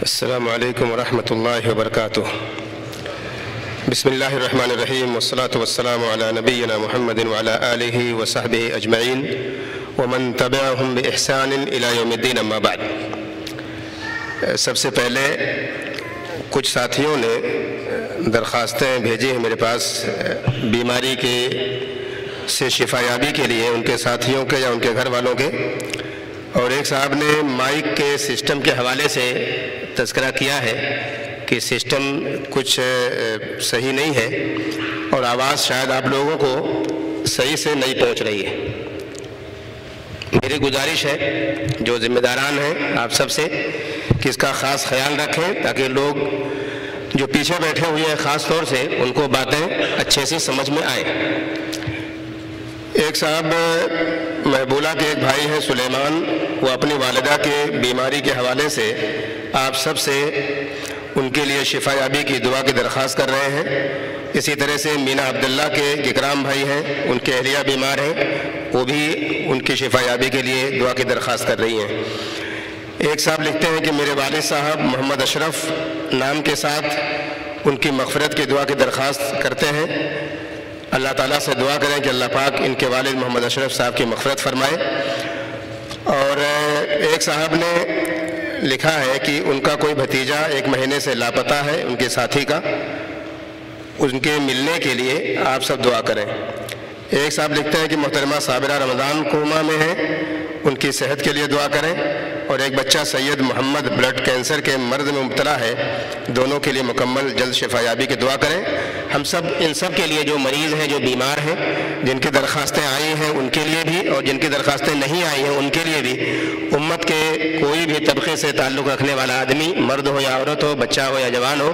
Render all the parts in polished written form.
السلام علیکم ورحمۃ اللہ وبرکاتہ۔ بسم اللہ الرحمن الرحیم والصلاة والسلام علی نبینا محمد وعلی آلہ وصحبہ اجمعین ومن تبعہم بإحسان الی یوم الدین، اما بعد۔ سب سے پہلے کچھ ساتھیوں نے درخواستیں بھیجی ہیں میرے پاس بیماری سے شفا یابی کے لیے، ان کے ساتھیوں کے یا ان کے گھر والوں کے، اور ایک صاحب نے مائک کے سسٹم کے حوالے سے تذکرہ کیا ہے کہ سسٹم کچھ صحیح نہیں ہے اور آواز شاید آپ لوگوں کو صحیح سے نہیں پہنچ رہی ہے۔ میری گزارش ہے جو ذمہ داران ہیں آپ سب سے کہ اس کا خاص خیال رکھیں تاکہ لوگ جو پیچھے بیٹھے ہوئے ہیں خاص طور سے ان کو باتیں اچھے سے سمجھ میں آئیں۔ ایک صاحب محبولہ کے ایک بھائی ہیں سلیمان، وہ اپنی والدہ کے بیماری کے حوالے سے آپ سب سے ان کے لیے شفا یابی کی دعا کی درخواست کر رہے ہیں۔ اسی طرح سے مینا عبداللہ کے اکرام بھائی ہیں، ان کے اہلیہ بیمار ہیں، وہ بھی ان کی شفا یابی کے لیے دعا کی درخواست کر رہی ہیں۔ ایک صاحب لکھتے ہیں کہ میرے والد صاحب محمد اشرف نام کے ساتھ ان کی مغفرت کی دعا کی درخواست کرتے ہیں۔ اللہ تعالیٰ سے دعا کریں کہ اللہ پاک ان کے والد محمد اشرف صاحب کی مغفرت فرمائے۔ اور ایک صاحب نے لکھا ہے کہ ان کا کوئی بھتیجا 1 مہینے سے لاپتہ ہے، ان کے ساتھی کا، ان کے ملنے کے لیے آپ سب دعا کریں۔ ایک صاحب لکھتے ہیں کہ محترمہ صابرہ رمضان کوما میں ہیں، ان کی صحت کے لیے دعا کریں۔ اور ایک بچہ سید محمد بلڈ کینسر کے مرض میں مبتلا ہے، دونوں کے لیے مکمل جلد شفا یابی کی دعا کریں۔ ہم سب ان سب کے لیے جو مریض ہیں، جو بیمار ہیں، جن کی درخواستیں آئی ہیں ان کے لیے بھی، اور جن کی درخواستیں نہیں آئی ہیں ان کے لیے بھی، امت کے کوئی بھی طبقے سے تعلق رکھنے والا آدمی، مرد ہو یا عورت ہو، بچہ ہو یا جوان ہو،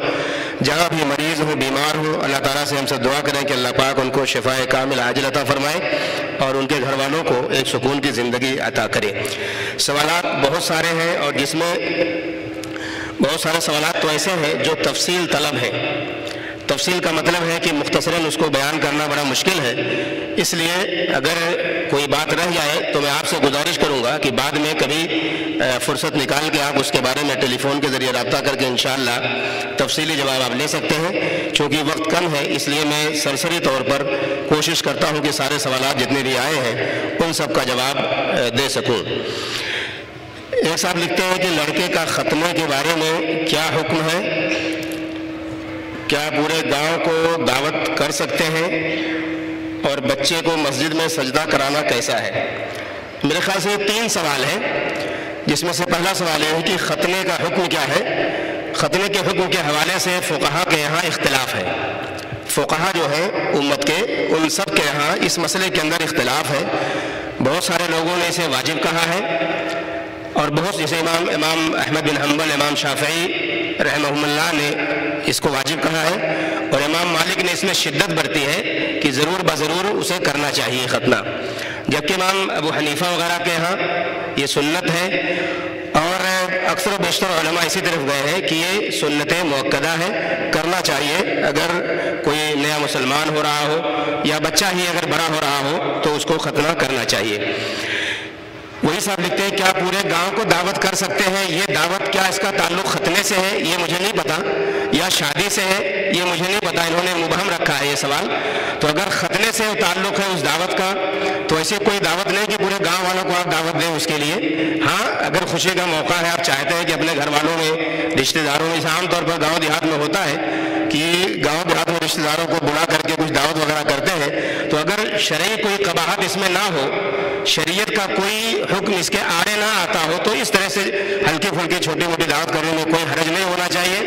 جہاں بھی مریض ہو، بیمار ہو، اللہ تعالیٰ سے ہم سب دعا کریں کہ اللہ پاک ان کو شفائے کامل عاجل عطا فرمائے اور ان کے گھر والوں کو ایک سکون کی زندگی عطا کرے۔ سوالات بہت سارے ہیں، اور جس میں بہت سارے سوالات تو ایسے ہیں جو تفصیل طلب ہیں۔ تفصیل کا مطلب ہے کہ مختصراً اس کو بیان کرنا بڑا مشکل ہے، اس لیے اگر کوئی بات رہ جائے تو میں آپ سے گزارش کروں گا کہ بعد میں کبھی فرصت نکال کے آپ اس کے بارے میں ٹیلی فون کے ذریعے رابطہ کر کے انشاءاللہ تفصیلی جواب آپ لے سکتے ہیں۔ چونکہ وقت کم ہے اس لیے میں سرسری طور پر کوشش کرتا ہوں کہ سارے سوالات جتنے بھی آئے ہیں ان سب کا جواب دے سکوں۔ ایک صاحب لکھتے ہیں کہ لڑکے کا ختنے کے بارے میں کیا حکم ہے؟ کیا پورے گاؤں کو دعوت کر سکتے ہیں؟ اور بچے کو مسجد میں سجدہ کرانا کیسا ہے؟ میرے خیال سے یہ 3 سوال ہیں، جس میں سے پہلا سوال یہ ہے کہ ختنے کا حکم کیا ہے۔ ختنے کے حکم کے حوالے سے فقہا کے یہاں اختلاف ہے۔ فقہا جو ہیں امت کے، ان سب کے یہاں اس مسئلے کے اندر اختلاف ہے۔ بہت سارے لوگوں نے اسے واجب کہا ہے، اور بہت جیسے امام احمد بن حنبل، امام شافعی رحمہ اللہ نے اس کو واجب کہا ہے، اور امام مالک نے اس میں شدت برتی ہے کہ ضرور بضرور اسے کرنا چاہیے ختنہ، جبکہ امام ابو حنیفہ وغیرہ کے ہاں یہ سنت ہے، اور اکثر و بیشتر علماء اسی طرف گئے ہیں کہ یہ سنت مؤکدہ ہے، کرنا چاہیے۔ اگر کوئی نیا مسلمان ہو رہا ہو یا بچہ ہی اگر بڑا ہو رہا ہو تو اس کو ختنہ کرنا چاہیے۔ وہی صاحب لکھتے ہیں کیا پورے گاؤں کو دعوت کر سکتے ہیں؟ یہ دعوت کیا اس کا تعلق ختنے سے ہے یہ مجھے نہیں پتا، یا شادی سے ہے یہ مجھے نہیں پتا، انہوں نے مبہم رکھا ہے یہ سوال۔ تو اگر ختنے سے تعلق ہے اس دعوت کا تو ایسے کوئی دعوت نہیں کہ پورے گاؤں والوں کو آپ دعوت دیں اس کے لیے۔ ہاں اگر خوشی کا موقع ہے، آپ چاہتے ہیں کہ اپنے گھر والوں میں، رشتہ داروں میں، عام طور پر گاؤں دیہات میں ہوتا ہے کہ گاؤں دیہات میں رشتہ داروں کو بلا کر کے کچھ دعوت وغیرہ کرتے ہیں، تو اگر شرعی کوئی قباحت اس میں نہ ہو، شریعت کا کوئی حکم اس کے آڑے نہ آتا ہو، تو اس طرح سے ہلکی پھلکی چھوٹی موٹی دعوت کرنے میں کوئی حرج نہیں ہونا چاہیے۔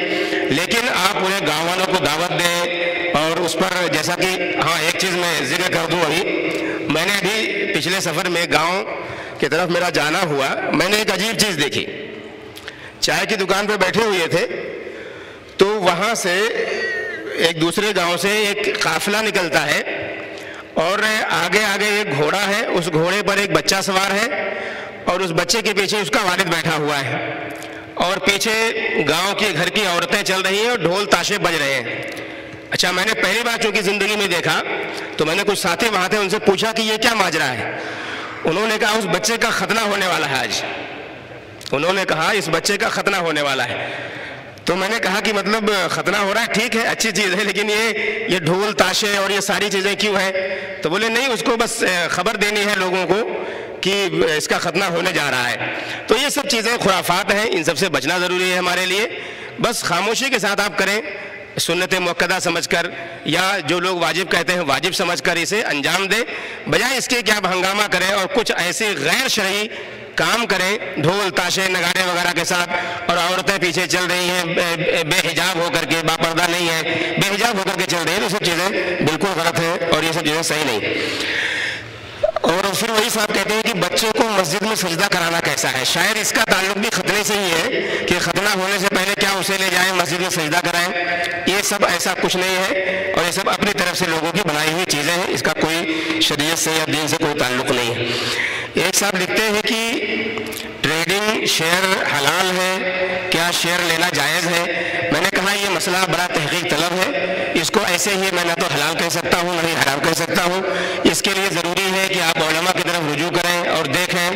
لیکن آپ پورے گاؤں والوں کو دعوت دیں، اور اس پر جیسا کہ ہاں ایک چیز میں ذکر کر دوں، میں نے ابھی پچھلے سفر میں گاؤں کی طرف میرا جانا ہوا، میں نے ایک عجیب چیز دیکھی۔ چائے کی دکان پہ بیٹھے ہوئے تھے تو وہاں سے ایک دوسرے گاؤں سے ایک قافلہ نکلتا ہے، اور آگے آگے ایک گھوڑا ہے، اس گھوڑے پر ایک بچہ سوار ہے، اور اس بچے کے پیچھے اس کا والد بیٹھا ہوا ہے، اور پیچھے گاؤں کے گھر کی عورتیں چل رہی ہیں اور ڈھول تاشے بج رہے ہیں۔ اچھا، میں نے پہلی بار چونکہ زندگی میں دیکھا تو میں نے کچھ ساتھی وہاں تھے، ان سے پوچھا کہ یہ کیا ماجرا ہے؟ انہوں نے کہا اس بچے کا ختنہ ہونے والا ہے آج۔ انہوں نے کہا اس بچے کا ختنہ ہونے والا ہے. تو میں نے کہا کہ مطلب ختنہ ہو رہا ہے، ٹھیک ہے، اچھی چیز ہے، لیکن یہ ڈھول تاشے اور یہ ساری چیزیں کیوں ہیں؟ تو بولے نہیں، اس کو بس خبر دینی ہے لوگوں کو کہ اس کا ختنہ ہونے جا رہا ہے. تو یہ سب چیزیں خرافات ہیں، ان سب سے بچنا ضروری ہے ہمارے لیے. بس خاموشی کے ساتھ آپ کریں، سنت مؤکدہ سمجھ کر یا جو لوگ واجب کہتے ہیں واجب سمجھ کر اسے انجام دیں، بجائے اس کے کہ آپ ہنگامہ کریں اور کچھ ایسے غیر شرعی کام کریں ڈھول تاشے نگارے وغیرہ کے ساتھ، اور عورتیں پیچھے چل رہی ہیں بے حجاب ہو کر کے، با پردہ نہیں ہے، بے حجاب ہو کر کے چل رہی ہیں. یہ سب چیزیں بالکل غلط ہیں اور یہ سب چیزیں صحیح نہیں. اور پھر وہی صاحب کہتے ہیں کہ بچوں کو مسجد میں سجدہ کرانا کیسا ہے؟ شاید اس کا تعلق بھی ختنے سے ہی ہے کہ ختنہ ہونے سے پہلے کیا اسے لے جائیں مسجد میں سجدہ کرائیں. یہ سب ایسا کچھ نہیں ہے اور یہ سب اپنی طرف سے لوگوں کی بنائی ہوئی چیزیں ہیں، اس کا کوئی شریعت سے یا دین سے کوئی تعلق نہیں ہے. ایک صاحب لکھتے ہیں کہ ٹریڈنگ شیئر حلال ہے، کیا شیئر لینا جائز ہے؟ میں نے کہا یہ مسئلہ بڑا تحقیق طلب ہے، اس کو ایسے ہی میں نہ تو حلال کہہ سکتا ہوں نہ ہی حرام کہہ سکتا ہوں. اس کے لیے ضروری ہے کہ آپ علماء کی طرف رجوع کریں اور دیکھیں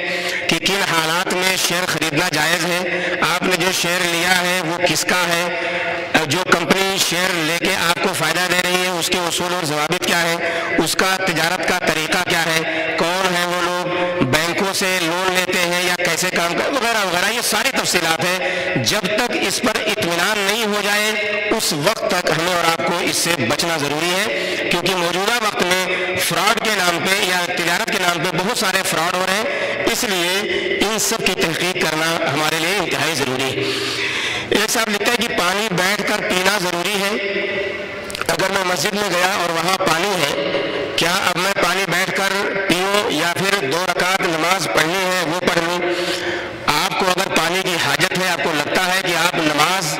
کہ کن حالات میں شیئر خریدنا جائز ہے. آپ نے جو شیئر لیا ہے وہ کس کا ہے؟ جو کمپنی شیئر لے کے آپ کو فائدہ دے رہی ہے اس کے اصول اور ضوابط کیا ہے؟ اس کا تجارت کا طریقہ کیا ہے؟ کون ہیں وہ لوگ؟ بینکوں سے لون لیتے ہیں یا کیسے کام کریں وغیرہ وغیرہ. یہ ساری تفصیلات ہیں. جب تک اس پر اطمینان نہیں ہو جائے اس وقت تک ہمیں اور آپ کو اس سے بچنا ضروری ہے، کیونکہ موجودہ وقت میں فراڈ کے نام پہ یا تجارت کے نام پہ بہت سارے فراڈ ہو رہے ہیں، اس لیے ان سب کی تحقیق کرنا ہمارے لیے انتہائی ضروری ہے. ایک صاحب لکھتا ہے کہ پانی بیٹھ کر پینا ضروری ہے. اگر میں مسجد میں گیا اور وہاں پانی ہے، کیا اب میں پانی بیٹھ کر پیوں یا پھر 2 رکعت نماز پڑھنی ہے وہ پڑھ لوں؟ آپ کو اگر پانی کی حاجت ہے، آپ کو لگتا ہے کہ آپ نماز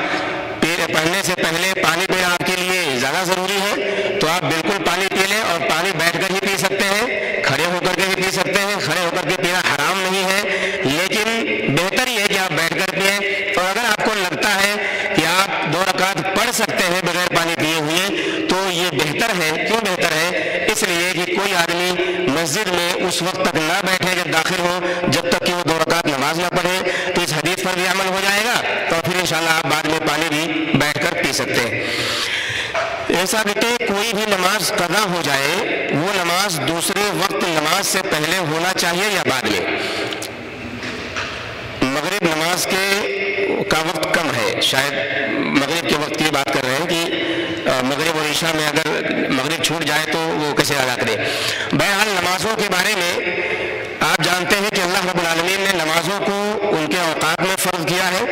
پڑھنے سے پہلے پانی پینا آپ کے لیے زیادہ ضروری ہے، تو آپ بالکل پانی پی لیں. اور پانی بیٹھ کر ہی پی سکتے ہیں، کھڑے ہو کر کے بھی پی سکتے ہیں. کھڑے ہو کر کے پینا حرام نہیں ہے، لیکن بہتر یہ ہے کہ آپ بیٹھ کر پئیں. اور اگر آپ کو لگتا ہے کہ آپ 2 رکعت پڑھ سکتے ہیں بغیر پانی پیے ہوئے تو یہ بہتر ہے. کیوں بہتر ہے؟ اس لیے کہ کوئی آدمی مسجد میں اس وقت تک نہ بیٹھے جب داخل ہو جب تک کہ وہ 2 رکعت نماز نہ پڑھے. تو اس حدیث پر بھی عمل ہو جائے گا تو پھر انشاءاللہ آپ بعد میں پانی بھی بیٹھ کر پی سکتے ہیں. ایسا کہتے ہیں کوئی بھی نماز قضا ہو جائے وہ نماز دوسرے وقت نماز سے پہلے ہونا چاہیے یا بعد میں؟ مغرب نماز کا وقت کم ہے، شاید مغرب کے وقت کی بات کر رہے ہیں کہ مغرب اور عشاء میں اگر مغرب چھوٹ جائے تو وہ کیسے ادا کرے. بہرحال نمازوں کے بارے میں آپ جانتے ہیں کہ اللہ رب العالمین نے نمازوں کو ان کے اوقات میں فرض کیا ہے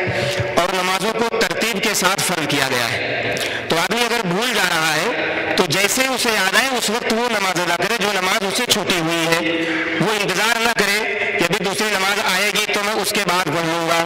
اور نمازوں کو ترتیب کے ساتھ فرض کیا گیا ہے. تو آدمی اگر بھول جا رہا ہے تو جیسے اسے یاد آئے اس وقت وہ نماز ادا کرے. جو نماز اسے چھوٹی ہوئی ہے وہ انتظار نہ کرے کہ ابھی دوسری نماز آئے گی تو میں اس کے بعد پڑھ لوں گا.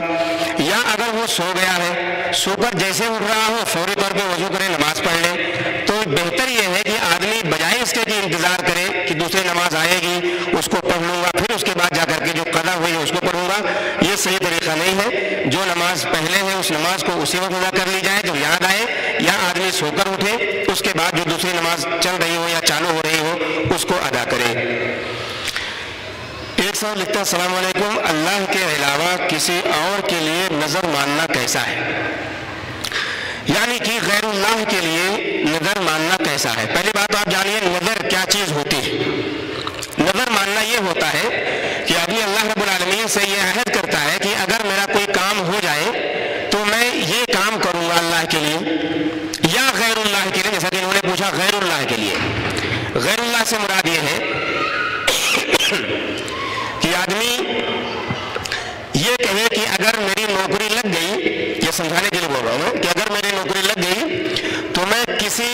یا اگر وہ سو گیا ہے، سو کر جیسے اٹھ رہا ہو فوری طور پہ وضو کرے نماز پڑھ لے. تو بہتر یہ ہے کہ آدمی بجائے اس کے کہ انتظار کرے کہ دوسری نماز آئے گی اس کو پڑھ لوں گا پھر اس کے بعد جا کر کے جو قضا ہوئی ہے اس کو پڑھوں گا، یہ صحیح طریقہ نہیں ہے. جو نماز پہلے ہے اس نماز کو اسی وقت ادا کر لی جائے جب یاد آئے، یا آدمی سو کر اٹھے اس کے بعد جو دوسری نماز چل رہی ہو یا چالو ہو رہی ہو اس کو ادا کرے. ایک صاحب لکھتا ہے السلام علیکم، اللہ کے علاوہ کسی اور کے لیے نظر ماننا کیسا ہے؟ یعنی کہ غیر اللہ کے لیے نظر ماننا کیسا ہے؟ پہلی بات آپ جانیے نظر کیا چیز ہوتی ہے. نظر ماننا یہ ہوتا ہے کہ آدمی اللہ رب العالمین سے یہ عہد کرتا ہے کہ اگر میرا کوئی کام ہو جائے تو میں یہ کام کروں گا اللہ کے لیے یا غیر اللہ کے لیے. جیسا کہ انہوں نے پوچھا غیر اللہ کے لیے، غیر اللہ سے مراد یہ ہے کہ آدمی یہ کہے کہ اگر میری نوکری لگ گئی، یہ سمجھانے کے لیے بول رہا ہوں کہ اگر میری نوکری لگ گئی تو میں کسی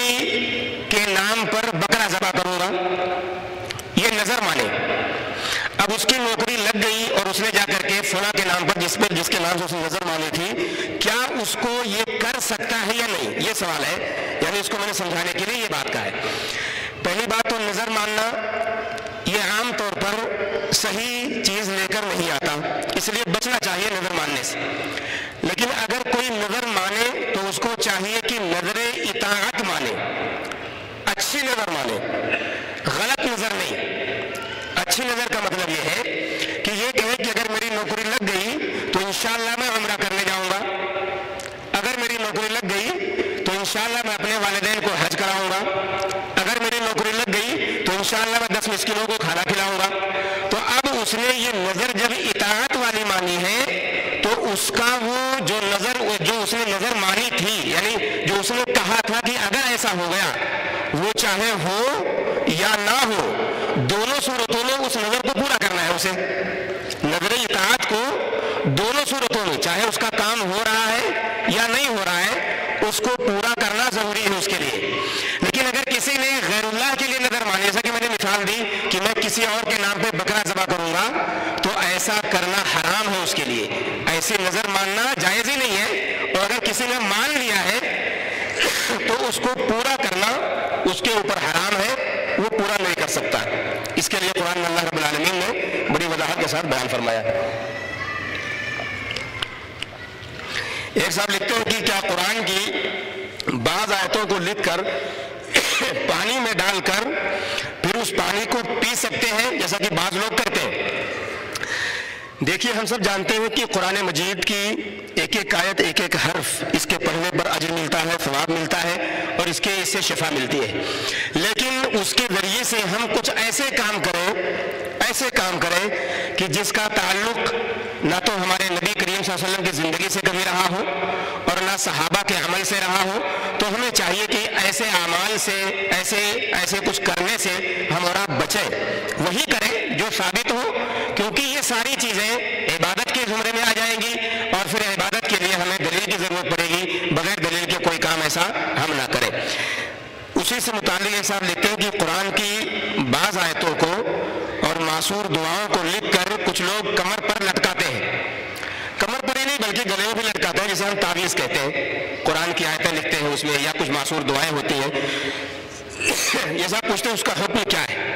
کے نام پر بکرا ذبح کروں گا، یہ نظر مانے. اب اس کی نوکری لگ گئی اور اس نے جا کر کے فلاں کے نام پر جس کے نام سے اس نے نظر مانی تھی، کیا اس کو یہ کر سکتا ہے یا نہیں؟ یہ سوال ہے. یعنی اس کو میں نے سمجھانے کے لیے یہ بات کہا ہے. پہلی بات تو نظر ماننا یہ عام طور پر صحیح چیز لے کر نہیں آتا، اس لیے بچنا چاہیے نظر ماننے سے. لیکن اگر کوئی نظر مانے تو اس کو چاہیے کہ نظر اطاعت مانے، اچھی نظر مانے، غلط نظر نہیں. اچھی نظر کا مطلب یہ ہے کہ یہ کہے کہ اگر میری نوکری لگ گئی تو انشاءاللہ انشاءاللہ میں اپنے والدین کو حج کراؤں گا، اگر میری نوکری لگ گئی تو انشاءاللہ میں 10 مسکینوں کو کھانا کھلاؤں گا۔ تو اب اس نے یہ نظر جب اطاعت والی مانی ہے تو اس کا وہ جو اس نے نظر مانی تھی، یعنی جو اس نے کہا تھا کہ اگر ایسا ہو گیا، وہ چاہے ہو یا نہ ہو، دونوں صورتوں میں اس نظر کو پورا کرنا ہے اسے۔ نظر اطاعت کو دونوں صورتوں میں، چاہے اس کا کام ہو رہا ہے یا نہیں ہو رہا ہے، اس کو پورا کرنا ضروری ہے اس کے لیے۔ لیکن اگر کسی نے غیر اللہ کے لیے نظر مانی، جیسا کہ میں نے مثال دی کہ میں کسی اور کے نام پہ بکرا ذبح کروں گا، تو ایسا کرنا حرام ہے اس کے لیے، ایسی نظر ماننا جائز ہی نہیں ہے۔ اور اگر کسی نے مان لیا ہے تو اس کو پورا کرنا اس کے اوپر حرام ہے، وہ پورا نہیں کر سکتا۔ اس کے لیے قرآن میں اللہ رب العالمین نے بڑی وضاحت کے ساتھ بیان فرمایا۔ ایک صاحب لکھتے ہیں کہ کیا قرآن کی بعض آیتوں کو لکھ کر پانی میں ڈال کر پھر اس پانی کو پی سکتے ہیں جیسا کہ بعض لوگ کرتے ہیں؟ دیکھیے، ہم سب جانتے ہیں کہ قرآن مجید کی ایک ایک آیت، ایک ایک حرف، اس کے پڑھنے پر اجر ملتا ہے، ثواب ملتا ہے، اور اس سے شفا ملتی ہے۔ لیکن اس کے ذریعے سے ہم کچھ ایسے کام کریں کہ جس کا تعلق نہ تو ہمارے نبی کریم صلی اللہ علیہ وسلم کی زندگی سے کبھی رہا ہو اور نہ صحابہ کے عمل سے رہا ہو، تو ہمیں چاہیے کہ ایسے اعمال سے، ایسے کچھ کرنے سے ہم اور آپ بچیں، وہی کریں جو ثابت ہو، کیونکہ یہ ساری چیزیں عبادت کے زمرے میں آ جائیں گی، اور پھر عبادت کے لیے ہمیں دلیل کی ضرورت پڑے گی، بغیر دلیل کے کوئی کام ایسا ہم نہ کریں۔ اسی سے متعلق ایک صاحب لکھتے ہیں کہ قرآن کی بعض آیتوں کو اور معصور دعاؤں کو لکھ کر کچھ لوگ کمر پر لٹکاتے ہیں، کمر پر ہی نہیں بلکہ گلے میں بھی لٹکاتے ہیں، جسے ہم تعویذ کہتے ہیں۔ قرآن کی آیتیں لکھتے ہیں اس میں، یا کچھ معصور دعائیں ہوتی ہیں۔ یہ صاحب پوچھتے ہیں اس کا حکم کیا ہے؟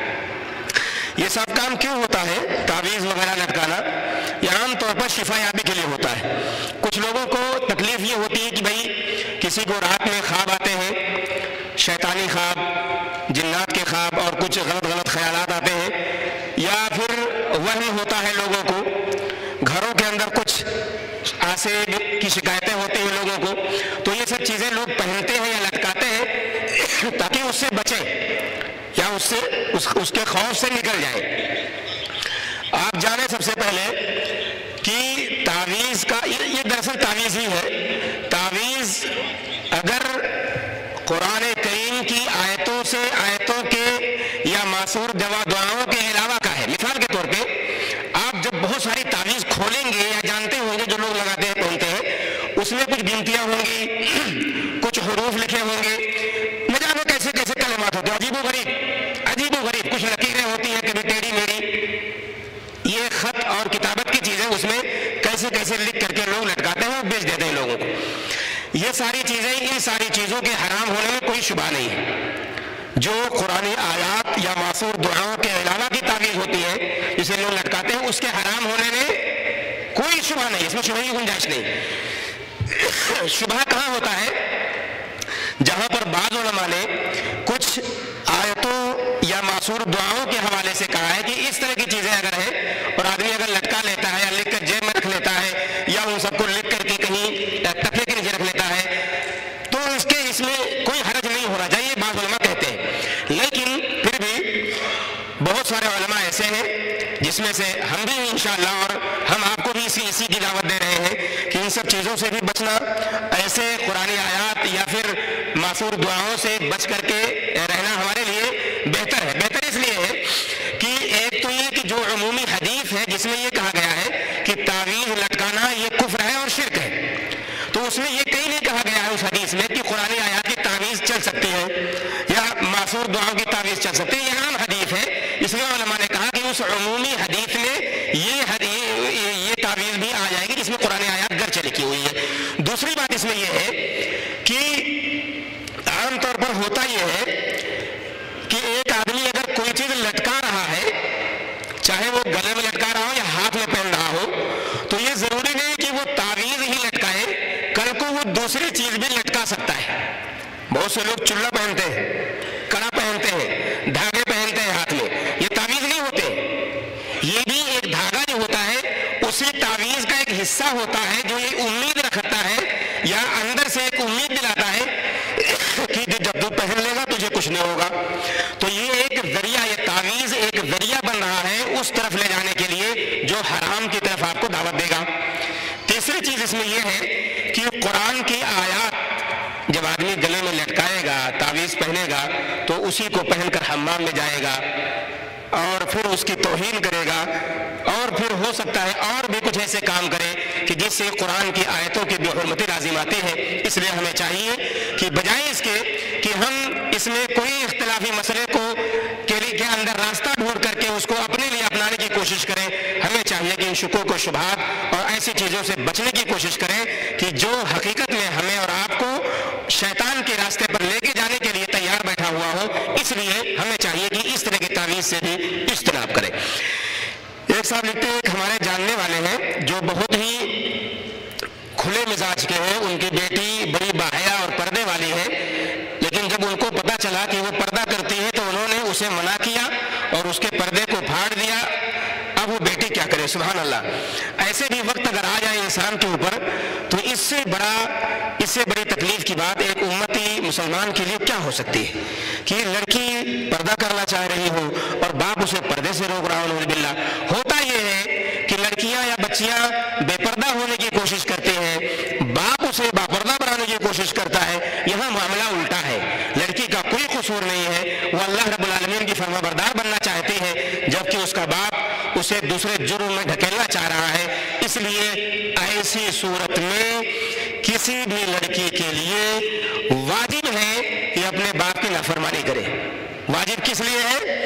یہ سب کام کیوں ہوتا ہے؟ تعویذ وغیرہ لٹکانا یہ عام طور پر شفا یابی کے لیے ہوتا ہے۔ کچھ لوگوں کو تکلیف یہ ہوتی ہے کہ بھائی کسی کو رات میں خواب آتے ہیں، شیطانی خواب، جنات کے خواب، اور کچھ غلط خیالات آتے ہیں، یا پھر وہم ہوتا ہے لوگوں کو، گھروں کے اندر کچھ ایسے کی شکایتیں ہوتی ہیں لوگوں کو، تو یہ سب چیزیں لوگ پہنتے ہیں یا لٹکاتے ہیں تاکہ اس سے بچیں یا اس کے خوف سے نکل جائیں۔ آپ جانیں سب سے پہلے کہ تعویذ کا یہ دراصل تعویذ ہی ہے۔ تعویذ اگر قرآن کریم کی آیتوں کے یا معصور دعاؤں کے علاوہ کا ہے، مثال کے طور پہ آپ جب بہت ساری تعویذ کھولیں گے یا جانتے ہوں گے جو لوگ لگاتے ہیں پہنتے ہیں، اس میں کچھ گنتیاں ہوں گی، کچھ حروف لکھے ہوں گے، نہ جانے کیسے کلمات ہوتے ہیں، عجیب و غریب، کچھ لکیریں ہوتی ہیں کبھی ٹیڑھی میڑھی، یہ خط اور کتابت کی چیزیں اس میں کیسے لکھ کر کے لوگ لٹکاتے ہیں اور بیچ دیتے ہیں لوگوں کو۔ یہ ساری چیزیں، ان ساری چیزوں کے حرام ہونے میں کوئی شبہ نہیں ہے۔ جو قرآنی آیات یا معصور دعاؤں کے علاوہ کی تعویذ ہوتی ہے جسے لوگ لٹکاتے ہیں، اس کے حرام ہونے میں کوئی شبہ نہیں، اس میں شبہ کی گنجائش نہیں۔ شبہ کہاں ہوتا ہے؟ جہاں پر بعض علماء نے کچھ آیتوں یا معصور دعاؤں کے حوالے سے کہا ہے کہ اس طرح کی چیزیں اگر ہیں اور آدمی اگر لٹکا لیتا ہے یا لکھ کر جیب میں رکھ لیتا ہے یا ان سب کو لکھ کر کے کہیں تکیے کے نیچے رکھ لیتا ہے، تو اس میں کوئی حرج نہیں ہونا چاہیے، بعض علماء کہتے ہیں۔ لیکن پھر بھی بہت سارے علماء ایسے ہیں جس میں سے ہم بھی انشاءاللہ، اور ہم آپ کو بھی اسی کی دعوت دے رہے ہیں کہ ان سب چیزوں سے بھی بچنا، ایسے قرآنی آیات یا پھر معصور دعاؤں سے بچ کر کے رہنا ہمارے لیے بہتر ہے۔ بہتر اس لیے ہے کہ ایک تو یہ کہ جو عمومی حدیث ہے جس میں یہ کہا گیا ہے کہ تعویذ لٹکانا یہ کفر ہے اور شرک ہے، تو اس میں یہ کہیں نہیں کہا گیا ہے اس حدیث میں کہ قرآنی آیات کی تعویذ چل سکتی ہے یا معصور دعاؤں کی تعویذ چل سکتی ہے۔ یہ عام حدیث ہے، اس لیے علماء نے کہا کہ اس عمومی حدیث میں یہ تعویذ بھی آ جائے گی جس میں قرآن آیات گرچہ لکھی ہوئی ہے۔ دوسری بات اس میں یہ ہے کہ عام طور پر ہوتا یہ ہے کہ ایک آدمی اگر کوئی چیز لٹکا رہا ہے، چاہے وہ گلے میں لٹکا رہا ہو یا ہاتھ میں پہن رہا ہو، تو یہ ضروری نہیں کہ وہ تعویذ ہی لٹکائے، کل کو وہ دوسری چیز بھی لٹکا سکتا ہے۔ بہت سے لوگ چلا پہنتے ہیں، کڑا پہنتے ہیں، دھاگے پہنتے ہیں ہاتھ میں، یہ تعویذ نہیں ہوتے، یہ بھی ایک دھاگا جو ہوتا ہے اسی تعویذ کا ایک حصہ ہوتا ہے جو یہ امید رکھتا ہے یا اندر سے ایک امید دلاتا ہے کچھ نہیں ہوگا. تو یہ ایک ذریعہ، یہ تعویذ ایک ذریعہ بن رہا ہے اس طرف لے جانے کے لیے جو حرام کی طرف آپ کو دعوت دے گا. تیسری چیز اس میں یہ ہے کہ قرآن کی آیات جب آدمی گلے میں لٹکائے گا، تعویذ پہنے گا، تو اسی کو پہن کر حمام میں جائے گا اور پھر اس کی توہین کرے گا، اور پھر ہو سکتا ہے اور بھی کچھ ایسے کام کرے کہ جس سے قرآن کی آیتوں کی بے حرمتی لازم آتی ہے. اس لیے ہمیں چاہیے کہ بجائے اس کے کہ ہم اس میں کوئی اختلافی مسئلے کے اندر راستہ ڈھونڈ کر کے اس کو اپنے لیے اپنانے کی کوشش کریں، ہمیں چاہیے کہ ان شکوک و شبہات اور ایسی چیزوں سے بچنے کی کوشش کریں کہ جو حقیقت میں ہمیں اور آپ کو شیطان کے راستے پر لے کے جانے کے لیے تیار بیٹھا ہوا ہو. اس لیے ہمیں چاہیے کہ اس طرح کی تعویذ سے بھی اجتناب کریں. ایک صاحب لکھتے ہیں، ایک ہمارے جاننے والے ہیں جو بہت ہی کھلے مزاج کے ہیں، ان کی بیٹی بڑی باحیا اور پردے والی ہے، لیکن جب ان کو پتا چلا کہ وہ پردہ کرتی ہے تو انہوں نے اسے منع کیا اور اس کے پردے کو پھاڑ دیا. اب وہ بیٹی کیا کرے؟ سبحان اللہ. ایسے بھی وقت اگر آ جائے انسان کے اوپر تو اس سے بڑی تکلیف کی بات ایک امتی مسلمان کے لیے کیا ہو سکتی ہے کہ لڑکی پردہ کرنا چاہ رہی ہو اور باپ اسے پردے سے روک رہا ہو. نعوذ باللہ. ہوتا یہ ہے کہ لڑکیاں یا بچیاں بے پردہ ہونے کی کوشش کرتے ہیں، باپ اسے باپردہ بنانے کی کوشش کرتا ہے. یہاں معاملہ الٹا ہے، لڑکی کا کوئی قصور نہیں ہے، وہ اللہ رب العالمین کی فرما بردار بننا چاہتی ہے، جبکہ اس کا باپ اسے دوسرے جرم میں ڈھکیلنا چاہ رہا ہے. اس لیے ایسی صورت میں کسی بھی لڑکی کے لیے واجب ہے کہ اپنے باپ کی نافرمانی کرے. واجب کس لیے ہے؟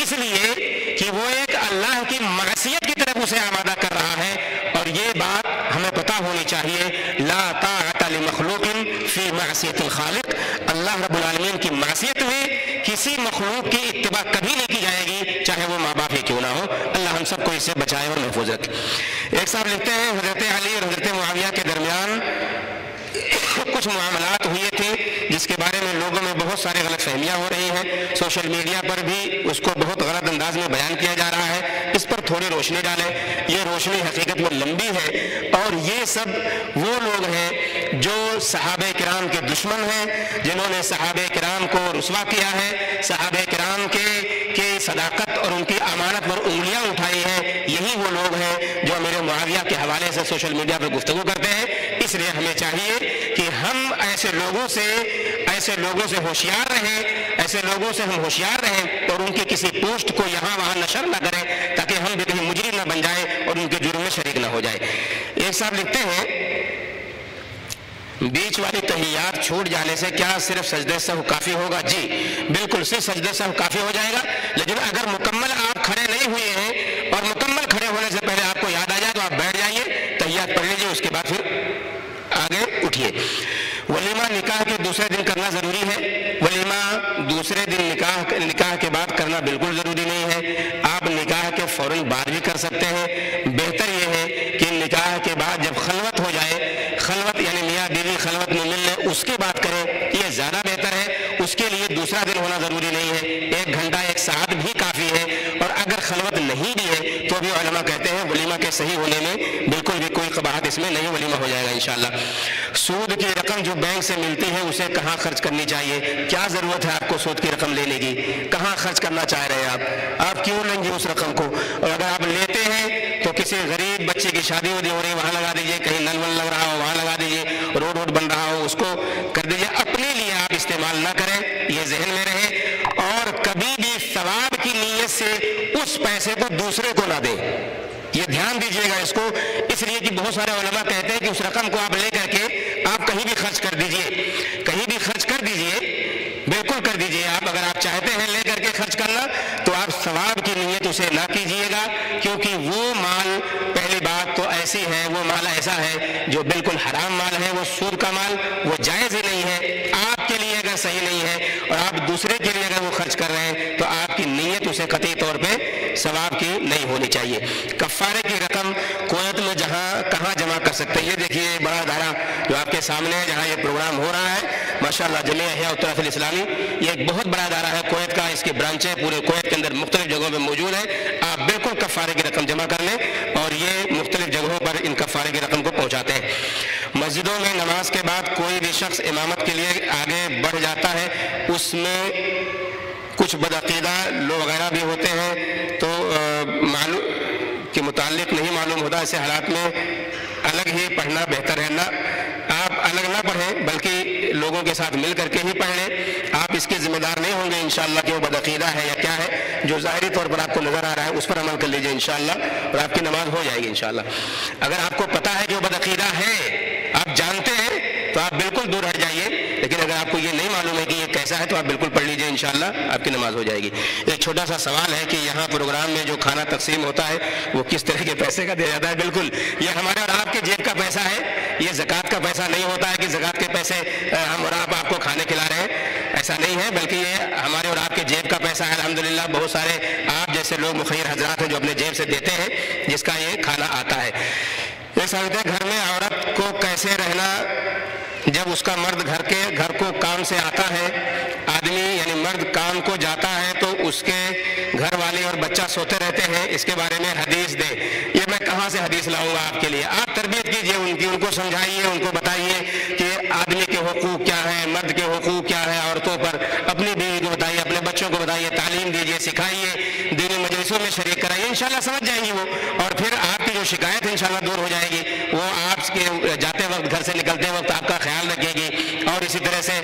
اس لیے کہ وہ ایک اللہ کی معصیت کی طرف اسے آمادہ کر رہا ہے، اور یہ بات ہمیں پتہ ہونی چاہیے. لا طاعۃ لمخلوق فی معصیۃ الخالق. اللہ رب العالمین کی معصیت میں کسی مخلوق کی اتباع کبھی نہیں کی جائے گی، چاہے وہ ماں باپ ہی کیوں نہ ہو. اللہ ہم سب کو اس سے بچائے اور محفوظ رکھے. ایک صاحب لکھتے ہیں، حضرت علی اور حضرت معاویہ کے درمیان کچھ معاملات ہوئے تھے جس کے بارے میں لوگوں میں بہت سارے غلط فہمیاں ہو رہی ہیں. سوشل میڈیا پر بھی اس کو بہت غلط انداز میں بیان کیا جا رہا ہے. اس پر تھوڑی روشنی ڈالیں. یہ روشنی حقیقت میں لمبی ہے، اور یہ سب وہ لوگ ہیں جو صحابہ کرام کے دشمن ہیں، جنہوں نے صحابہ کرام کو رسوا کیا ہے، صحابہ کرام کے صداقت اور ان کی امانت پر انگلیاں اٹھائی ہیں. یہی وہ لوگ ہیں جو میرے معاویہ کے حوالے سے سوشل میڈیا پر گفتگو کرتے ہیں. اس لیے ہمیں چاہیے کہ ہم ایسے لوگوں سے ہوشیار رہیں، ایسے لوگوں سے ہم ہوشیار رہیں اور ان کی کسی پوسٹ کو یہاں وہاں نشر نہ کریں تاکہ ہم بھی کہیں مجرم نہ بن جائیں اور ان کے جرم میں شریک نہ ہو جائے. ایک صاحب لکھتے ہیں، بیچ والی تحیات چھوٹ جانے سے کیا صرف سجدہ سہو کافی ہوگا؟ جی بالکل، صرف سجدہ سہو کافی ہو جائے گا، لیکن اگر مکمل آپ کھڑے نہیں ہوئے ہیں اور مکمل کھڑے ہونے سے پہلے آپ کو یاد آ جائے تو آپ بیٹھ جائیے، تحیات پڑھ لیجیے، اس کے بعد پھر آگے اٹھیے. ولیمہ نکاح کے دوسرے دن کرنا ضروری ہے. ولیمہ دوسرے دن نکاح کے بعد کرنا بالکل ضروری نہیں ہے. آپ نکاح کے فوراً بعد بھی کر سکتے ہیں. بہتر یہ ہے کہ نکاح کے بعد جب خلوت ہو جائے، خلوت یعنی میاں بیوی خلوت میں مل لیں، اس کے بعد کریں، یہ زیادہ بہتر ہے. اس کے لیے دوسرا دن ہونا ضروری نہیں ہے، 1 گھنٹہ 1 ساعت بھی کافی ہے. اور اگر خلوت نہیں بھی ہے تو بھی علماء کہتے ہیں ولیمہ کے صحیح ہونے میں بالکل بھی کوئی قباحت اس میں نہیں، ولیمہ ہو جائے گا انشاءاللہ. سود کی رقم جو بینک سے ملتی ہے اسے کہاں خرچ کرنی چاہیے؟ کیا ضرورت ہے آپ کو سود کی رقم لینے کی؟ کہاں خرچ کرنا چاہ رہے ہیں آپ کیوں لیں گے اس رقم کو؟ اور اگر آپ لیتے ہیں تو کسی غریب بچے کی شادی ہو رہی ہے وہاں لگا دیجیے، کہیں نل ول لگ رہا ہو وہاں لگا دیجیے، روڈ بن رہا ہو اس کو کر دیجیے. اپنے لیے آپ استعمال نہ کریں، یہ ذہن میں رہے. اور کبھی بھی ثواب کی نیت سے اس پیسے کو دوسرے کو نہ دیں، یہ دھیان دیجیے گا اس کو. اس لیے کہ بہت سارے علماء کہتے ہیں کہ اس رقم کو آپ لے کر کے آپ کہیں بھی خرچ کر دیجیے، کہیں بھی خرچ کر دیجیے، بالکل کر دیجیے. آپ اگر آپ چاہتے ہیں لے کر کے خرچ کرنا تو آپ ثواب کی نیت اسے نہ کیجیے گا، کیونکہ وہ مال، پہلی بات تو ایسی ہے، وہ مال ایسا ہے جو بالکل حرام مال ہے، وہ سود کا مال، وہ جائز ہی نہیں ہے. آپ کے لیے اگر صحیح نہیں ہے اور آپ دوسرے کے لیے اگر وہ خرچ کر رہے ہیں تو آپ کی نیت اسے قطعی طور پہ ثواب کی نہیں ہونی چاہیے. کفارے کی رقم کویت میں کہاں جمع کر سکتے ہیں؟ یہ دیکھیے بڑا ادارہ جو آپ کے سامنے ہے جہاں یہ پروگرام ہو رہا ہے، ماشاءاللہ جمعیہ احیاء الطرف الاسلامی، یہ ایک بہت بڑا ادارہ ہے کویت کا. اس کی برانچیں پورے کویت کے اندر مختلف جگہوں پہ موجود ہیں. آپ بالکل کفارے کی رقم جمع کر لیں اور یہ مختلف جگہوں پر ان کفارے کی رقم کو پہنچاتے ہیں. مسجدوں میں نماز کے بعد کوئی بھی شخص امامت کے لیے آگے بڑھ جاتا ہے، اس میں کچھ بدعقیدہ لوگ وغیرہ بھی ہوتے ہیں، تو معلوم کے متعلق نہیں معلوم ہوتا، ایسے حالات میں الگ ہی پڑھنا بہتر ہے۔ نہ آپ الگ نہ پڑھیں بلکہ لوگوں کے ساتھ مل کر کے ہی پڑھ لیں۔ آپ اس کے ذمہ دار نہیں ہوں گے انشاءاللہ کہ وہ بدعقیدہ ہے یا کیا ہے، جو ظاہری طور پر آپ کو نظر آ رہا ہے اس پر عمل کر لیجئے انشاءاللہ، اور آپ کی نماز ہو جائے گی انشاءاللہ۔ اگر آپ کو پتہ ہے کہ وہ بدعقیدہ ہے، آپ جانتے ہیں، تو آپ بالکل دور ہٹ جائیے، لیکن اگر آپ کو یہ نہیں معلوم ہے کہ یہ کیسا ہے تو آپ بالکل پڑھ لیجئے انشاءاللہ، آپ کی نماز ہو جائے گی۔ ایک چھوٹا سا سوال ہے کہ یہاں پروگرام میں جو کھانا تقسیم ہوتا ہے وہ کس طرح کے پیسے کا دیا جاتا ہے؟ بالکل یہ ہمارے اور آپ کے جیب کا پیسہ ہے، یہ زکوٰۃ کا پیسہ نہیں ہوتا ہے کہ زکوٰۃ کے پیسے ہم اور آپ کو کھانے کھلا رہے ہیں، ایسا نہیں ہے، بلکہ یہ ہمارے اور آپ کے جیب کا پیسہ ہے۔ الحمدللہ بہت سارے آپ جیسے لوگ مخیر حضرات ہیں جو اپنے جیب سے دیتے ہیں، جس کا یہ کھانا آتا ہے۔ یہ سمجھتے ہیں گھر میں عورت کو کیسے رہنا جب اس کا مرد گھر کو کام سے آتا ہے، آدمی یعنی مرد کام کو جاتا ہے تو اس کے گھر والے اور بچہ سوتے رہتے ہیں، اس کے بارے میں حدیث دے۔ یہ میں کہاں سے حدیث لاؤں گا آپ کے لیے؟ آپ تربیت کیجئے ان کی، ان کو سمجھائیے، ان کو بتائیے کہ آدمی کے حقوق کیا ہیں، مرد کے حقوق کیا ہیں عورتوں پر، اپنی بیوی کو بتائیے، اپنے بچوں کو بتائیے، تعلیم دیجئے، سکھائیے، دینی مجلسوں میں شریک کرائیے، انشاءاللہ سمجھ جائیں گی وہ، اور پھر آپ کی جو شکایت ہے انشاءاللہ دور ہو جائے گی۔ وہ آپ کے جاتے وقت، گھر سے نکلتے وقت آپ کا خیال رکھے گی، اور اسی طرح سے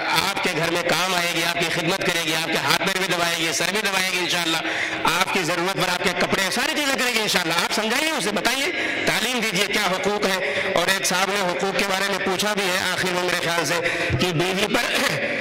آپ کے گھر میں کام آئے گی، آپ کی خدمت کرے گی، آپ کے ہاتھ پیر بھی دبائے گی، سر بھی دبائے گی انشاءاللہ، آپ کی ضرورت پر آپ کے کپڑے ساری چیزیں کرے گی انشاءاللہ۔ آپ سمجھائیے اسے، بتائیے، تعلیم دیجئے کیا حقوق ہے۔ اور ایک صاحب نے حقوق کے بارے میں پوچھا بھی ہے آخر میں میرے خیال سے کہ بیوی پر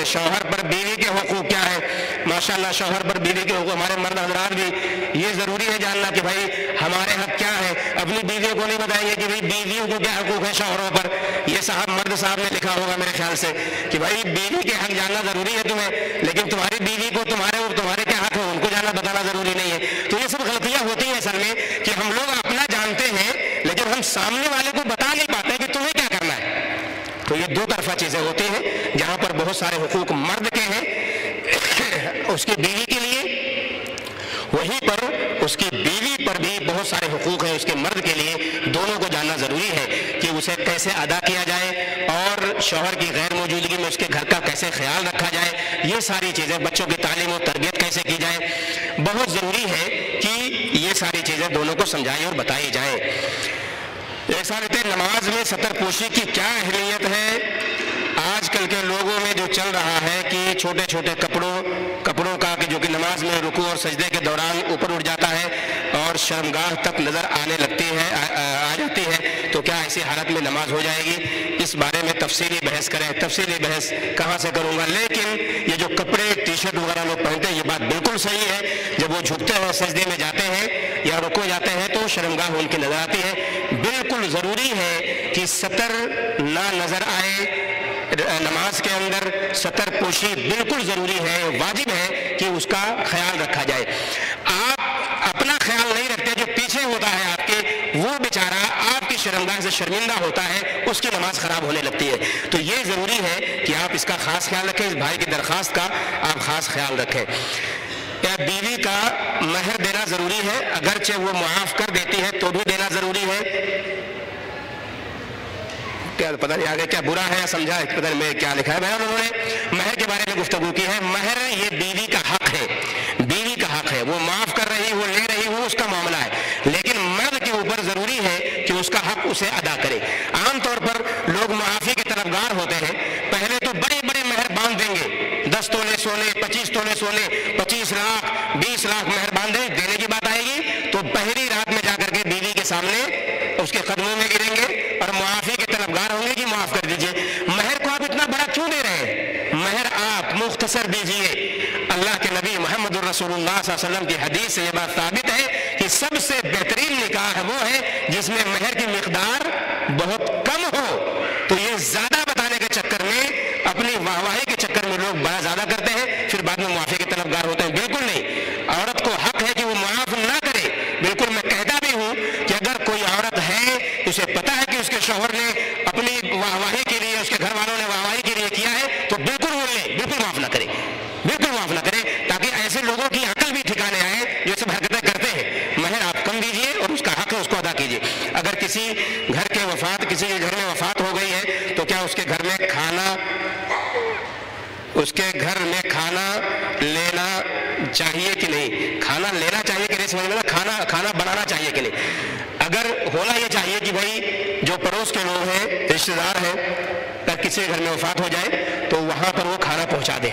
شوہر پر بیوی کے حقوق کیا ہے۔ ماشاءاللہ شوہر پر بیوی کے حقوق، ہمارے مرد حضرات بھی یہ ضروری ہے جاننا کہ بھائی ہمارے حق کیا ہے۔ اپنی بیویوں کو نہیں بتائیں گے کہ بھائی بیویوں کو کیا حقوق ہے شوہروں پر، یہ صاحب مرد صاحب نے لکھا ہوگا میرے خیال سے کہ بھائی بیوی کے حق جاننا ضروری ہے تمہیں، لیکن تمہاری بیوی کو تمہارے کیا حق ہے ان کو جاننا بتانا ضروری نہیں ہے۔ تو یہ سب غلطیاں ہوتی ہیں اصل میں کہ ہم لوگ اپنا جانتے ہیں لیکن ہم سامنے والے کو بتا نہیں پاتے کہ تمہیں کیا کرنا ہے۔ تو یہ دو طرفہ چیزیں ہوتی ہیں، جہاں پر بہت سارے حقوق مرد کے ہیں اس کی بیوی کے لیے، وہیں پر اس کی بیوی پر بھی بہت سارے حقوق ہیں اس کے مرد کے لیے۔ دونوں کو جاننا ضروری ہے کہ اسے کیسے ادا کیا جائے اور شوہر کی غیر موجودگی میں اس کے گھر کا کیسے خیال رکھا جائے، یہ ساری چیزیں، بچوں کی تعلیم و تربیت کیسے کی جائے، بہت ضروری ہے کہ یہ ساری چیزیں دونوں کو سمجھائی اور بتائی جائیں۔ ایک سوال ہے نماز میں ستر پوشی کی کیا اہمیت ہے؟ آج کل کے لوگوں میں جو چل رہا ہے کہ چھوٹے چھوٹے کپڑوں کا کہ جو کہ نماز میں رکوع اور سجدے کے دوران اوپر اٹھ جاتا ہے اور شرمگاہ تک نظر آنے لگتی ہے، آ جاتی ہے، تو کیا ایسی حالت میں نماز ہو جائے گی؟ اس بارے میں تفصیلی بحث کریں۔ تفصیلی بحث کہاں سے کروں گا، لیکن یہ جو کپڑے ٹی شرٹ وغیرہ لوگ پہنتے ہیں یہ بات بالکل صحیح ہے، جب وہ جھکتے ہیں سجدے میں جاتے ہیں یا رکوع جاتے ہیں تو شرمگاہ ان کی نظر آتی ہے۔ بالکل ضروری ہے کہ ستر نہ نظر آئے، نماز کے اندر ستر پوشی بالکل ضروری ہے، واجب ہے کہ اس کا خیال رکھا جائے۔ آپ اپنا خیال نہیں رکھتے، جو پیچھے ہوتا ہے آپ کے وہ بیچارہ آپ کی شرمگاہ سے شرمندہ ہوتا ہے، اس کی نماز خراب ہونے لگتی ہے۔ تو یہ ضروری ہے کہ آپ اس کا خاص خیال رکھیں، اس بھائی کی درخواست کا آپ خاص خیال رکھیں۔ کیا بیوی کا مہر دینا ضروری ہے؟ اگرچہ وہ معاف کر دیتی ہے تو بھی دینا ضروری ہے؟ کیا پتہ نہیں آگے کیا برا ہے یا سمجھا ہے، پتہ نہیں میں کیا لکھا ہے۔ بہرحال انہوں نے مہر کے بارے میں گفتگو کی ہے۔ مہر یہ بیوی کا حق ہے، بیوی کا حق ہے، وہ معاف کر رہی، وہ لے رہی، وہ اس کا معاملہ ہے، لیکن مرد کے اوپر ضروری ہے کہ اس کا حق اسے ادا کرے۔ عام طور پر لوگ معافی کے طلبگار ہوتے ہیں، پہلے تو بڑے بڑے مہر باندھ دیں گے، 10 تولے سونے، 25 تولے سونے، 25 لاکھ، 20 لاکھ مہر باندھے، دینے کی بات آئے گی تو پہلی رات میں جا کر کے بیوی کے سامنے اس کے قدموں میں گریں گے اور معافی کے طلبگار ہوں گے کہ معاف کر دیجئے۔ مہر کو آپ اتنا بڑا کیوں دے رہے ہیں؟ مہر آپ مختصر دیجئے۔ اللہ کے نبی محمد الرسول اللہ صلی اللہ علیہ وسلم کی حدیث سے یہ بات ثابت ہے کہ سب سے بہترین نکاح وہ ہے جس میں مہر کی مقدار بہت کم ہو۔ تو یہ زیادہ بتانے کے چکر میں، اپنی واہواہی کے چکر میں لوگ بڑا زیادہ کرتے ہیں، پھر بعد میں معافی کے طلبگار ہوتے ہیں۔ بالکل نہیں، عورت کو حق ہے کہ وہ معاف نہ کرے۔ بالکل میں کہتا بھی ہوں کہ اگر کوئی عورت ہے، اسے پتہ ہے کہ اس کے شوہر نے اپنی واہواہی کے لیے، اس کے گھر والوں نے واہواہی کے لیے کیا ہے، تو بالکل وہ لے، بالکل معاف نہ کرے، بالکل معاف نہ کرے، تاکہ ایسے لوگوں کی عقل بھی ٹھکانے آئے جو سب حرکتیں کرتے ہیں۔ مہر آپ کم دیجئے اور اس کا حق ہے اس کو ادا کیجئے۔ اگر کسی گھر کے وفات، کسی کے میں وفات ہو گئی ہے تو کیا اس کے گھر میں کھانا لینا چاہیے کہ نہیں؟ کھانا لینا چاہیے کہ نہیں سمجھ میں نا، کھانا بنانا چاہیے کہ نہیں؟ اگر ہونا یہ چاہیے کہ بھائی جو پڑوس کے لوگ ہیں، رشتہ دار ہیں، اگر کسی کے گھر میں وفات ہو جائے تو وہاں پر وہ کھانا پہنچا دے،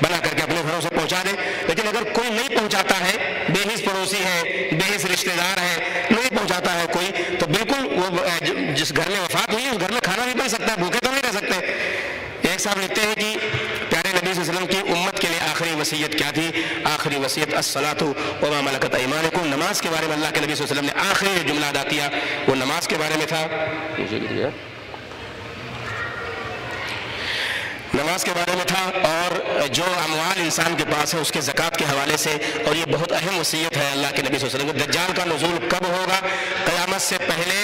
بنا کر کے اپنے گھروں سے پہنچا دے۔ لیکن اگر کوئی نہیں پہنچاتا ہے، بے حس پڑوسی ہے، بے حس رشتہ دار ہے، نہیں پہنچاتا ہے کوئی، تو بالکل وہ جس گھر میں وفات ہوئی اس گھر میں کھانا بھی بن سکتا ہے، بھوکے تو نہیں رہ سکتے۔ ایک صاحب لکھتے ہیں کہ پیارے نبی صلی اللہ علیہ وسلم کی امت کے لیے آخری وصیت کیا تھی؟ آخری وصیت الصلاۃ وما ملکت ایمانکم، نماز کے بارے میں اللہ کے نبی صلی اللہ علیہ وسلم نے آخری جملہ ادا کیا، وہ نماز کے بارے میں تھا۔ نماز کے بارے میں تھا، اور جو اموال انسان کے پاس ہے اس کے زکوٰۃ کے حوالے سے، اور یہ بہت اہم وصیت ہے اللہ کے نبی صلی اللہ علیہ وسلم۔ دجال کا نزول کب ہوگا؟ قیامت سے پہلے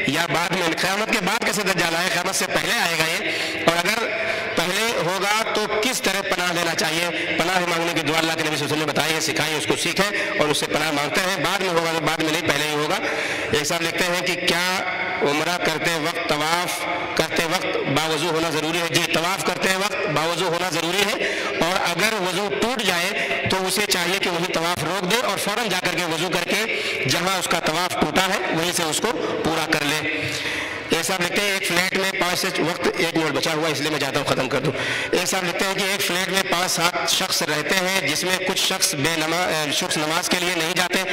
یا بعد میں؟ قیامت کے بعد کیسے دجال آئے؟ قیامت سے پہلے آئے گا یہ، اور اگر پہلے ہوگا تو کس طرح پناہ لینا چاہیے؟ پناہ مانگنے کی دعا اللہ کے نبی صلی اللہ علیہ وسلم نے بتائی ہے، سکھائی، اس کو سیکھیں اور اس سے پناہ مانگتے ہیں۔ بعد میں ہوگا تو بعد میں نہیں، پہلے ہی ہوگا۔ ایک صاحب لکھتے ہیں کہ کیا عمرہ کرتے وقت طواف کرتے وقت باوضو ہونا ضروری ہے؟ جی، طواف کرتے وقت باوضو ہونا ضروری ہے، اور اگر وضو ٹوٹ جائے تو اسے چاہیے کہ وہی طواف روک دے اور فوراً جا کر کے وضو کر کے جہاں اس کا طواف ٹوٹا ہے وہیں سے اس کو پورا کر لے۔ ایک صاحب لکھتے ہیں ایک فلیٹ میں 5 سے وقت 1 منٹ بچا ہوا ہے اس لیے میں چاہتا ہوں ختم کر دوں۔ ایک صاحب لکھتے ہیں کہ ایک فلیٹ میں 5-7 شخص رہتے ہیں، جس میں کچھ شخص شخص نماز کے لیے نہیں جاتے،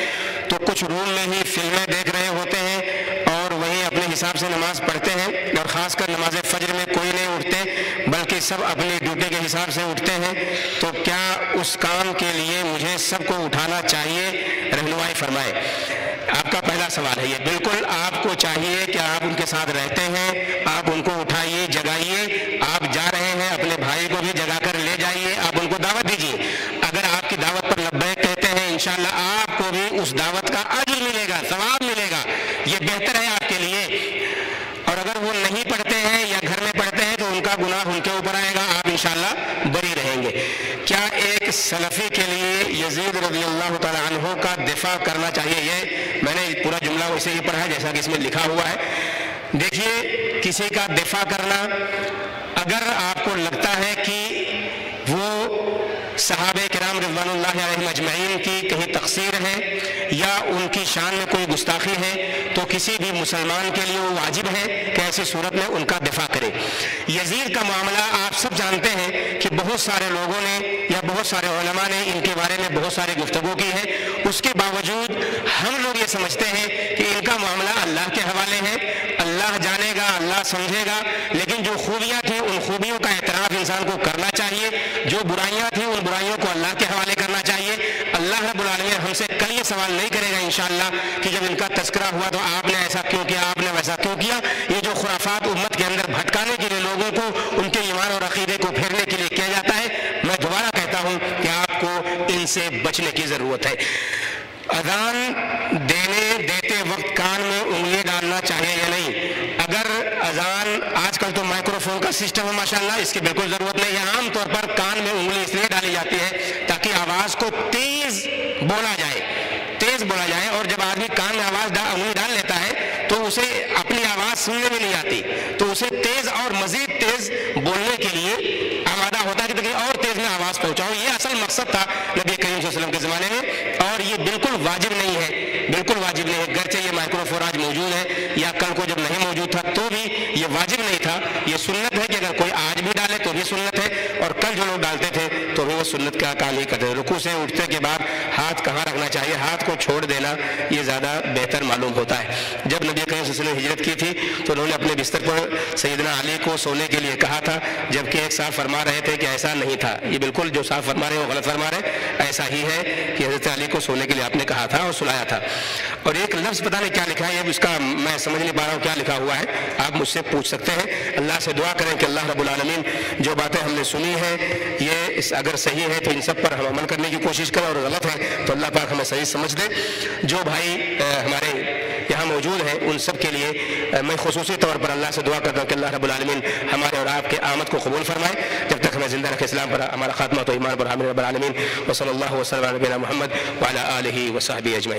تو کچھ روم میں ہی فلمیں دیکھ رہے ہوتے ہیں اور وہیں اپنے حساب سے نماز پڑھتے ہیں، اور خاص کر نماز فجر میں کوئی نہیں اٹھتے بلکہ سب اپنی ڈیوٹی کے حساب سے اٹھتے ہیں، تو کیا اس کام کے لیے مجھے سب کو اٹھانا چاہیے؟ رہنمائی فرمائے۔ آپ کا پہلا سوال ہے یہ، بالکل آپ کو چاہیے کہ آپ ان کے ساتھ رہتے ہیں، آپ ان کو اٹھائیے، جگائیے۔ آپ جا رہے ہیں اپنے بھائی کو بھی جگا کر لے جائیے، آپ ان کو دعوت دیجیے۔ اگر آپ کی دعوت پر لبیک کہتے ہیں انشاءاللہ آپ کو بھی اس دعوت کا اجر ملے گا، ثواب ملے گا، یہ بہتر ہے آپ کے لیے۔ اور اگر وہ نہیں پڑھتے ہیں یا گھر میں پڑھتے ہیں تو ان کا گناہ ان کے اوپر آئے گا، آپ انشاءاللہ بری رہیں گے۔ کیا ایک سلفی کے لیے یزید رضی اللہ تعالیٰ عنہ کا دفاع کرنا چاہیے؟ یہ میں نے پورا جملہ ویسے ہی پڑھا جیسا کہ اس میں لکھا ہوا ہے۔ دیکھیے، کسی کا دفاع کرنا، اگر آپ کو لگتا ہے کہ وہ صحابہ کرام رضوان اللہ علیہم اجمعین کی کہیں تقصیر ہے یا ان کی شان میں کوئی گستاخی ہے تو کسی بھی مسلمان کے لیے وہ واجب ہے کہ ایسی صورت میں ان کا دفاع کرے۔ یزید کا معاملہ آپ سب جانتے ہیں کہ بہت سارے لوگوں نے یا بہت سارے علماء نے ان کے بارے میں بہت ساری گفتگو کی ہے، اس کے باوجود ہم لوگ یہ سمجھتے ہیں کہ ان کا معاملہ اللہ کے حوالے ہے، اللہ جانے گا، اللہ سمجھے گا، لیکن جو خوبیاں تھیں ان خوبیوں کا اعتراف انسان کو کرنا چاہیے، جو برائیاں تھیں ان برائیوں کو اللہ کے حوالے کرنا چاہیے۔ اللہ رب العالمین ہم سے کل یہ سوال نہیں کرے گا انشاءاللہ کہ جب ان کا تذکرہ ہوا تو آپ نے ایسا کیوں کیا، آپ نے ویسا کیوں کیا۔ یہ جو خرافات امت کے اندر بھٹکانے کے لیے لوگوں کو ان کے ایمان اور عقیدے کو پھیرنے کے لیے کیا جاتا ہے، میں دوبارہ کہتا ہوں کہ آپ کو ان سے بچنے کی ضرورت ہے۔ اذان دیتے وقت کان میں انگلی ڈالنا چاہیے یا نہیں؟ اگر اذان، آج کل تو مائکرو فون کا سسٹم ہے ماشاءاللہ، اس کی بالکل ضرورت نہیں ہے۔ عام طور پر کان میں انگلی اس لیے ڈالی جاتی ہے تاکہ آواز کو تیز بولا جائے، اور جب آدمی کان میں انگلی ڈال لیتا ہے تو اسے اپنی آواز سننے میں نہیں آتی، تو اسے تیز اور مزید تیز بولنے کے لیے آمادہ ہوتا ہے کہ اور تیز میں آواز پہنچاؤ۔ یہ اصل مقصد تھا نبی کریم صلی اللہ علیہ وسلم کے زمانے میں، اور یہ بالکل واجب نہیں ہے، بالکل واجب نہیں ہے، گرچہ یہ مائکرو فون آج موجود ہے یا کل کو جب نہیں موجود تھا تو بھی یہ واجب نہیں تھا، یہ سنت ہے کہ اگر کوئی آج بھی ڈالے تو بھی سنت ہے، اور کل جو لوگ ڈالتے تھے تو بھی وہ سنت کا کام ہی کرتے تھے۔ رکوع سے اٹھتے کے بعد ہاتھ کہاں رکھنا چاہیے؟ ہاتھ کو چھوڑ دینا یہ زیادہ بہتر معلوم ہوتا ہے۔ جب نبی کریم صلی اللہ علیہ وسلم نے ہجرت کی تھی تو انہوں نے اپنے بستر پر سیدنا علی کو سونے کے لیے کہا تھا، جبکہ ایک صاحب فرما رہے تھے کہ ایسا نہیں تھا۔ یہ بالکل جو صاحب فرما رہے ہیں وہ غلط فرما رہے ہیں، ایسا ہی ہے کہ حضرت علی کو سونے کے لیے آپ نے کہا تھا اور سلایا تھا۔ اور ایک لفظ پتہ نہیں کیا لکھا ہے، اب اس کا میں سمجھ نہیں پا رہا ہوں کیا لکھا ہوا ہے، آپ مجھ سے پوچھ سکتے ہیں۔ اللہ سے دعا کریں کہ اللہ رب العالمین جو باتیں ہم نے سنی ہیں یہ اگر صحیح ہے تو ان سب پر ہم عمل کرنے کی کوشش کریں، اور غلط ہے تو اللہ پاک ہمیں صحیح سمجھ دے۔ جو بھائی ہمارے یہاں موجود ہیں ان سب کے لیے میں خصوصی طور پر اللہ سے دعا کرتا ہوں کہ اللہ رب العالمین ہمارے اور آپ کے آمد کو قبول فرمائے، جب تک ہمیں زندہ رکھے، اسلام پر ہمارا خاتمہ تو ایمان پر، آمین رب العالمین۔ وصلی اللہ وسلم علی نبینا محمد وعلی آلہ وصحبہ اجمعین۔